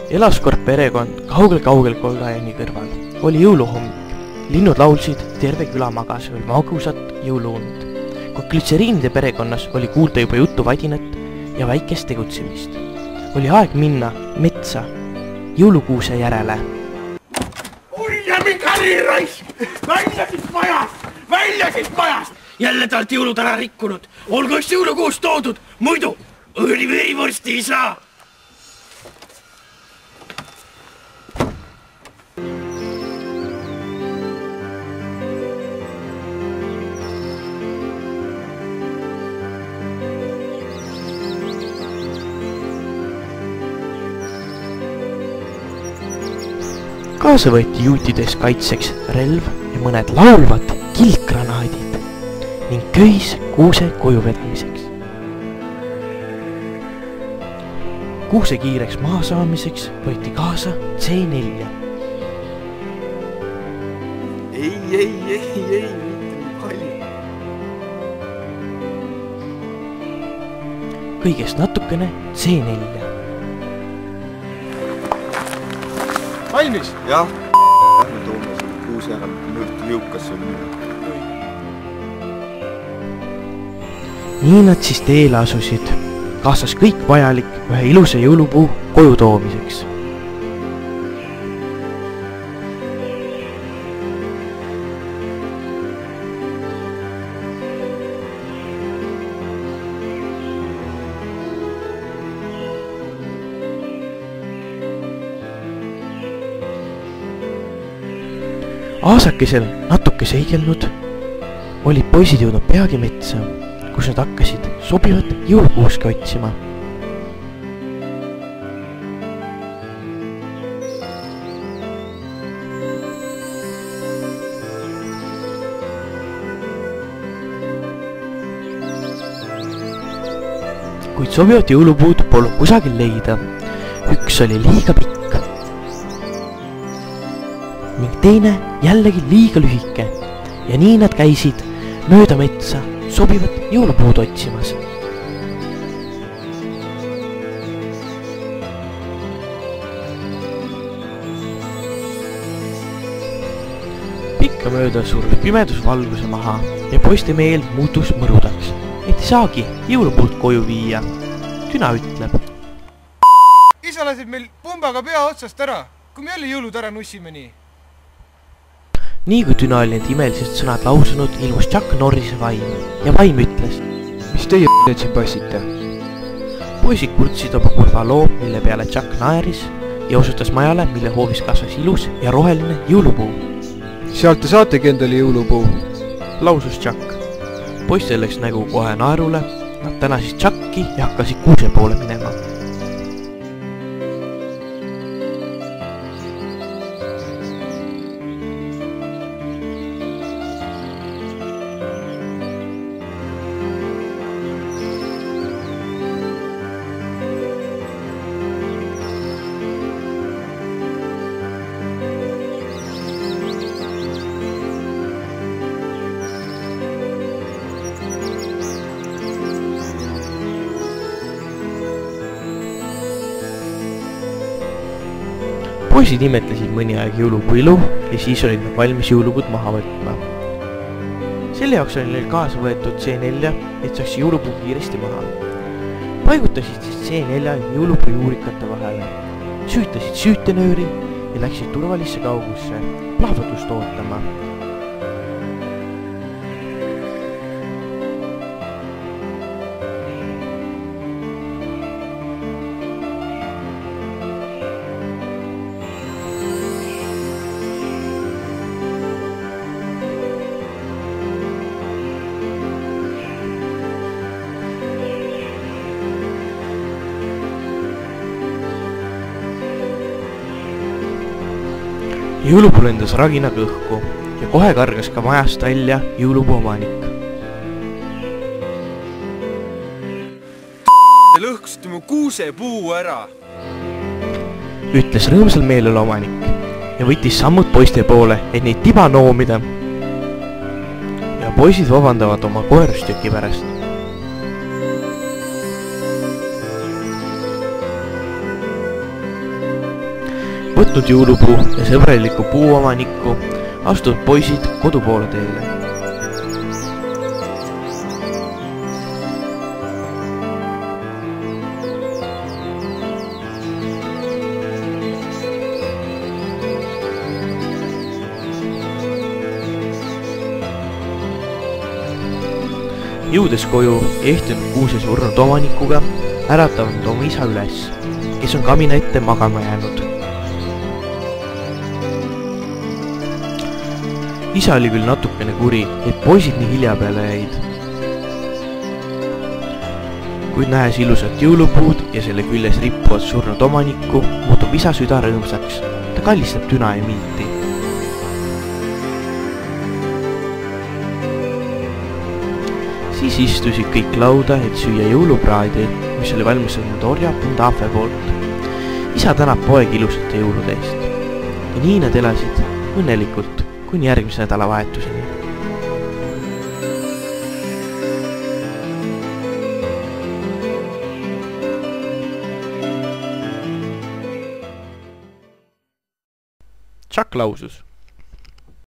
Elas kord perekond kaugel kollajani kõrval. Oli jõuluhommik. Linnud laulsid, terve küla magas veel magusat jõuluund. Kui glütseriinide perekonnas oli kuulda juba juttu vadinat ja väikest tegutsemist. Oli aeg minna metsa jõulukuuse järele. Ulja Mikali raisk! Välja siit majast! Jälle talt jõulud ära rikkunud. Olgu üks jõulukuus toodud, muidu õli verivorsti ei saa. Kaasa võeti juutides kaitseks relv ja mõned laulvad kiltgranaadid ning köis kuuse koju vedamiseks. Kuuse kiireks maha saamiseks võeti kaasa C4. Ei, mitte nii palju. Kõigest natukene C4. Valmis? Jah, lähme toome selle kuuse ära, mõõrtu jõukas on minu. Nii nad siis teele asusid, kaasas kõik vajalik ühe ilusa jõulupuu koju toomiseks. Aasakesel natuke seigelnud olid poisid jõudnud peagi metsa, kus nad hakkasid sobivat jõulukuuske otsima. Kuid sobivat jõulupuud polnud kusagil leida. Üks oli liiga pikk ning teine jällegi liiga lühike ja nii nad käisid mööda metsa sobivat jõulupuud otsimas. Pikka mööda surus pimedus valguse maha ja poiste meel muutus mõrudaks, et ei saagi jõulupuud koju viia. Tüna ütleb. Isa laseb meil pumbaga pea otsast ära, kui me jälle jõulud ära nussime nii. Nii kui Tüna oli need imelised sõnad lausunud, ilmus Chuck Norrise vaim ja vaim ütles. Mis teie siin passite? Poisid kurtsid oma kurva loo, mille peale Chuck naeris ja osutas majale, mille hoovis kasvas ilus ja roheline jõulupuu. Sealt te saategi endale jõulupuu, lausus Chuck. Poistel läks nägu kohe naerule, nad tänasid Chucki ja hakkasid kuuse poole minema. Poisid imetlesid mõni aeg jõulupuu ilu ja siis olid nad valmis jõulupuud maha võtma. Selle jaoks oli neil kaasa võetud C4, et saaks jõulupuu kiiresti maha. Paigutasid siis C4 jõulupuu juurikate vahele, süütasid süütenööri ja läksid turvalisse kaugusse plahvatust ootama. Jõulupuu lendas raginaga õhku ja kohe kargas ka majast välja jõulupuu omanik. Te lõhkusite mu kuusepuu ära, ütles rõõmsal meelel omanik ja võttis sammud poiste poole, et neid tiba noomida. Ja poisid vabandavad oma koerustüki pärast. võtnud jõulupuu ja sõbraliku puuomanikku, astunud poisid kodu poole teele. Jõudes koju ehtinud kuuse surnud omanikuga, äratanud oma isa üles, kes on kamina ette magama jäänud. Isa oli küll natukene kuri, et poisid nii hilja peale jäid. Kuid nähes ilusat jõulupuud ja selle küljes rippuvad surnud omanikku, muutub isa süda rõõmsaks. Ta kallistab tüna ja miiti. Siis istusid kõik lauda, et süüa jõulupraadi, mis oli valmistatud orja Pundafe poolt. Isa tänab poeg ilusate jõulude eest. Ja nii nad elasid õnnelikult kuni järgmise nädalavahetuseni. Chuck lausus.